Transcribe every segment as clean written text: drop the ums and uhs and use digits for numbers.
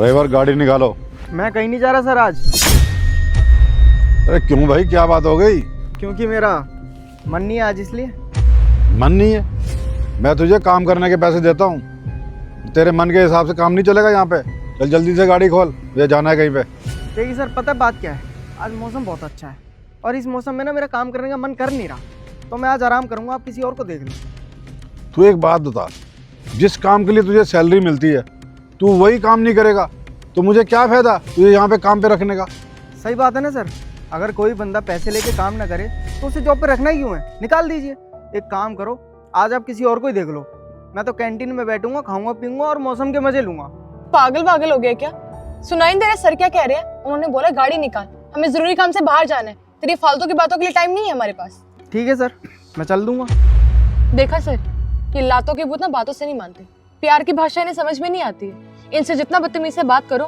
Driver गाड़ी निकालो। मैं कहीं नहीं जा रहा सर आज। अरे क्यों भाई, क्या बात हो गई? क्योंकि मेरा मन नहीं है आज, इसलिए। मन नहीं है? मैं तुझे काम करने के पैसे देता हूँ, तेरे मन के हिसाब से काम नहीं चलेगा यहाँ पे। चल जल्दी से गाड़ी खोल, मुझे जाना है कहीं पे। देखिए सर, पता है बात क्या है, आज मौसम बहुत अच्छा है और इस मौसम में ना मेरा काम करने का मन कर नहीं रहा, तो मैं आज आराम करूँगा, आप किसी और को देख लो। तू एक बात बता, जिस काम के लिए तुझे सैलरी मिलती है तू वही काम नहीं करेगा तो मुझे क्या फ़ायदा तुझे यहाँ पे काम पे रखने का? सही बात है ना सर, अगर कोई बंदा पैसे लेके काम ना करे तो उसे जॉब पे रखना ही क्यों है, निकाल दीजिए। एक काम करो, आज आप किसी और को ही देख लो, मैं तो कैंटीन में बैठूंगा, खाऊंगा पीऊंगा और मौसम के मजे लूंगा। पागल हो गया क्या? सुनाई नहीं दे रहा सर क्या कह रहे हैं? उन्होंने बोला गाड़ी निकाल, हमें जरूरी काम से बाहर जाना है, तेरी फालतू की बातों के लिए टाइम नहीं है हमारे पास। ठीक है सर, मैं चल दूंगा। देखा सर, ये लातों के भूत ना बातों से नहीं मानते, प्यार की भाषा इन्हें समझ में नहीं आती है। इनसे जितना बदतमीजी से बात करो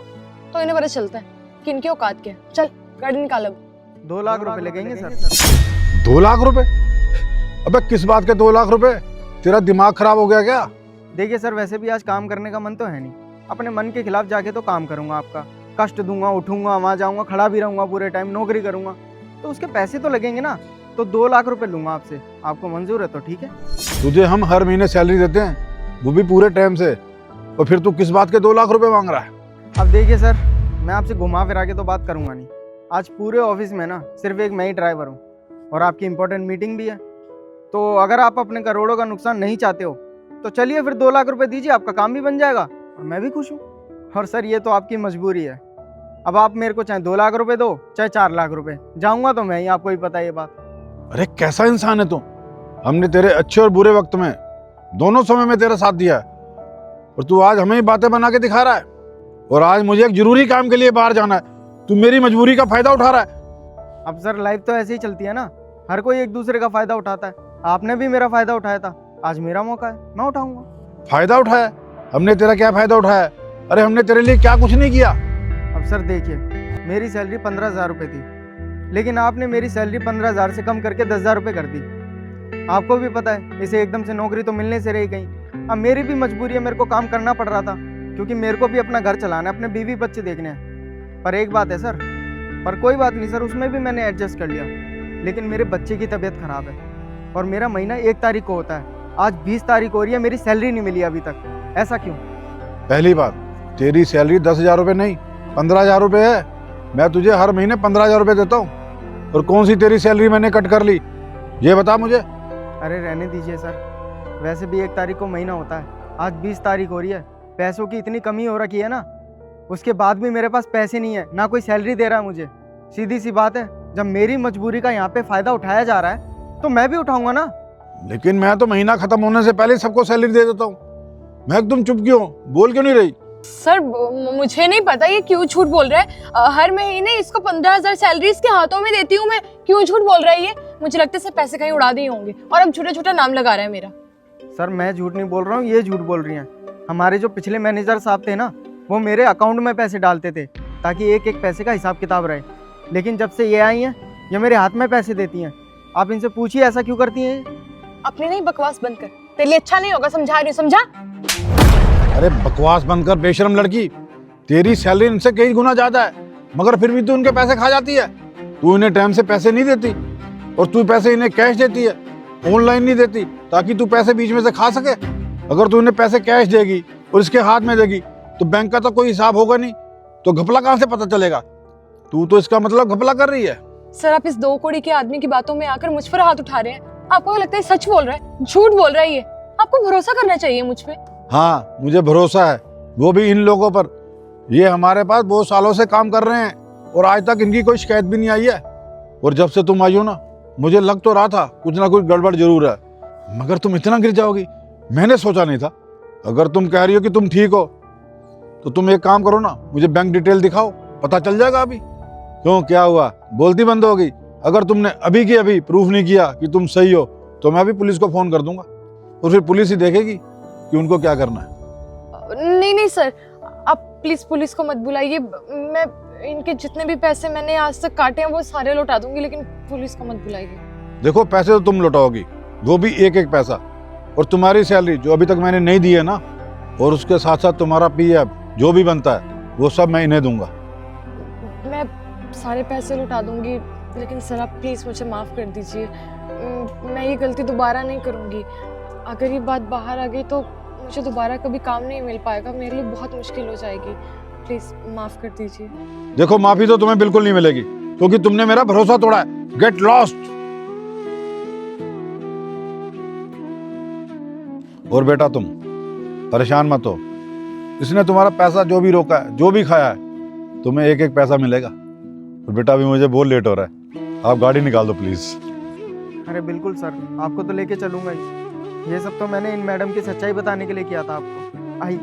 तो इन्हें पता चलता है कि इनकी औकात क्या है। चल गाड़ी निकाल अब। 2 लाख रुपए लगेंगे सर। 2 लाख रुपए? अबे किस बात के 2 लाख रुपए? तेरा दिमाग खराब हो गया क्या? देखिए सर, वैसे भी आज काम करने का मन तो है नहीं, अपने मन के खिलाफ जाके तो काम करूंगा, आपका कष्ट दूंगा, उठूंगा, वहाँ जाऊंगा, खड़ा भी रहूंगा, पूरे टाइम नौकरी करूंगा, तो उसके पैसे तो लगेंगे ना। तो 2 लाख रुपए लूंगा आपसे, आपको मंजूर है तो ठीक है। तुझे हम हर महीने सैलरी देते हैं, वो भी पूरे टाइम से, और फिर तू किस बात के 2 लाख रुपए मांग रहा है? अब देखिए सर, मैं आपसे घुमा फिरा के तो बात करूंगा नहीं, आज पूरे ऑफिस में ना सिर्फ एक मैं ही ड्राइवर हूँ और आपकी इंपॉर्टेंट मीटिंग भी है, तो अगर आप अपने करोड़ों का नुकसान नहीं चाहते हो तो चलिए फिर 2 लाख रुपए दीजिए, आपका काम भी बन जाएगा और मैं भी खुश हूँ। और सर ये तो आपकी मजबूरी है, अब आप मेरे को चाहे 2 लाख रुपए दो चाहे 4 लाख रुपए, जाऊँगा तो मैं ही, आपको ही पता है ये बात। अरे कैसा इंसान है तू? हमने तेरे अच्छे और बुरे वक्त में दोनों समय में तेरा साथ दिया है और तू आज हमें ही बातें बना के दिखा रहा है। और आज मुझे एक जरूरी काम के लिए बाहर जाना है, तू मेरी मजबूरी का फायदा उठा रहा है। अब सर लाइफ तो ऐसे ही चलती है ना, हर कोई एक दूसरे का फायदा उठाता है, आपने भी मेरा फायदा उठाया था, आज मेरा मौका है, मैं उठाऊंगा। फायदा उठाया? हमने तेरा क्या फायदा उठाया? अरे हमने तेरे लिए क्या कुछ नहीं किया। अब सर देखिए, मेरी सैलरी 15,000 रुपये थी, लेकिन आपने मेरी सैलरी 15,000 से कम करके 10,000 रुपये कर दी। आपको भी पता है इसे एकदम से नौकरी तो मिलने से रही गई, अब मेरी भी मजबूरी है, मेरे को काम करना पड़ रहा था क्योंकि मेरे को भी अपना घर चलाना है, अपने बीवी बच्चे देखने हैं। पर एक बात है सर, पर कोई बात नहीं सर, उसमें भी मैंने एडजस्ट कर लिया, लेकिन मेरे बच्चे की तबीयत खराब है और मेरा महीना 1 तारीख को होता है, आज 20 तारीख हो रही है, मेरी सैलरी नहीं मिली अभी तक, ऐसा क्यों? पहली बात, तेरी सैलरी 10,000 रुपये नहीं 15,000 रुपये है। मैं तुझे हर महीने 15,000 रुपये देता हूँ, और कौन सी तेरी सैलरी मैंने कट कर ली ये बता मुझे। अरे रहने दीजिए सर, वैसे भी 1 तारीख को महीना होता है, आज 20 तारीख हो रही है, पैसों की इतनी कमी हो रखी है ना, उसके बाद भी मेरे पास पैसे नहीं है, ना कोई सैलरी दे रहा है मुझे। सीधी सी बात है, जब मेरी मजबूरी का यहाँ पे फायदा उठाया जा रहा है तो मैं भी उठाऊंगा ना। लेकिन मैं तो महीना खत्म होने से पहले सबको सैलरी दे देता हूँ। मैं एकदम चुप क्यों, बोल क्यों नहीं रही? सर मुझे नहीं पता ये क्यों झूठ बोल रहा है, हर महीने इसको 15,000 सैलरी इसके हाथों में देती हूँ मैं, क्यों झूठ बोल रहा है ये? मुझे लगता है सब पैसे कहीं उड़ा दिए होंगे और अब झूठा झूठा नाम लगा रहा है मेरा। सर मैं झूठ नहीं बोल रहा हूँ, ये झूठ बोल रही हैं। हमारे जो पिछले मैनेजर साहब थे ना, वो मेरे अकाउंट में पैसे डालते थे ताकि एक एक पैसे का हिसाब किताब रहे, लेकिन जब से ये आई हैं ये मेरे हाथ में पैसे देती हैं। आप इनसे पूछिए ऐसा क्यों करती हैं। अपनी नहीं बकवास बंद कर, तेरे लिए अच्छा नहीं होगा, समझा रही हूँ, समझा? अरे बकवास बंद कर बेशरम लड़की, तेरी सैलरी इनसे कई गुना ज्यादा है मगर फिर भी तू उनके पैसे खा जाती है। तू इन्हें टाइम से पैसे नहीं देती और तू पैसे इन्हें कैश देती है, ऑनलाइन नहीं देती ताकि तू पैसे बीच में से खा सके। अगर तू इन्हें पैसे कैश देगी और इसके हाथ में देगी तो बैंक का तो कोई हिसाब होगा नहीं, तो घपला कहाँ से पता चलेगा? तू तो इसका मतलब घपला कर रही है। सर आप इस 2 कौड़ी के आदमी की बातों में आकर मुझ पर हाथ उठा रहे हैं, आपको लगता है सच बोल रहा है, झूठ बोल रहा है ये? आपको भरोसा करना चाहिए मुझ पे। हाँ मुझे भरोसा है, वो भी इन लोगों पर। ये हमारे पास बहुत सालों से काम कर रहे हैं और आज तक इनकी कोई शिकायत भी नहीं आई है। और जब से तुम आई हो ना, मुझे लग तो रहा था कुछ ना कुछ गड़बड़ जरूर है, मगर तुम इतना गिर जाओगी मैंने सोचा नहीं था। अगर तुम कह रही हो कि तुम ठीक हो तो तुम एक काम करो ना, मुझे बैंक डिटेल दिखाओ, पता चल जाएगा अभी। क्यों, क्या हुआ, बोलती बंद हो गई? अगर तुमने अभी की अभी प्रूफ नहीं किया कि तुम सही हो तो मैं भी पुलिस को फोन कर दूंगा और फिर पुलिस ही देखेगी कि उनको क्या करना है। नहीं सर, आप प्लीज पुलिस को मत बुलाइए, मैं इनके जितने भी पैसे मैंने आज तक काटे हैं वो सारे लौटा दूंगी, लेकिन पुलिस को मत बुलाइए। देखो पैसे तो तुम लौटाओगी, वो भी एक एक पैसा, और तुम्हारी सैलरी जो अभी तक मैंने नहीं दी है ना, और उसके साथ साथ तुम्हारा पीएफ जो भी बनता है वो सब मैं इन्हें दूंगा। मैं सारे पैसे लौटा दूंगी, लेकिन सर आप प्लीज़ मुझे माफ़ कर दीजिए। मैं ये गलती दोबारा नहीं करूँगी। अगर ये बात बाहर आ गई तो मुझे दोबारा कभी काम नहीं मिल पाएगा, मेरे लिए बहुत मुश्किल हो जाएगी। प्लीज़ माफ़ कर दीजिए। देखो, माफी तो तुम्हें बिल्कुल नहीं मिलेगी, क्योंकि तुमने मेरा भरोसा तोड़ा है। Get lost. और बेटा, तुम परेशान मत हो। इसने तुम्हारा पैसा जो भी रोका है, जो भी खाया है, तुम्हें एक एक पैसा मिलेगा। और बेटा, अभी मुझे बहुत लेट हो रहा है, आप गाड़ी निकाल दो प्लीज। अरे बिल्कुल सर, आपको तो लेके चलूंगा ही। ये सब तो मैंने इन मैडम की सच्चाई बताने के लिए किया था आपको। आई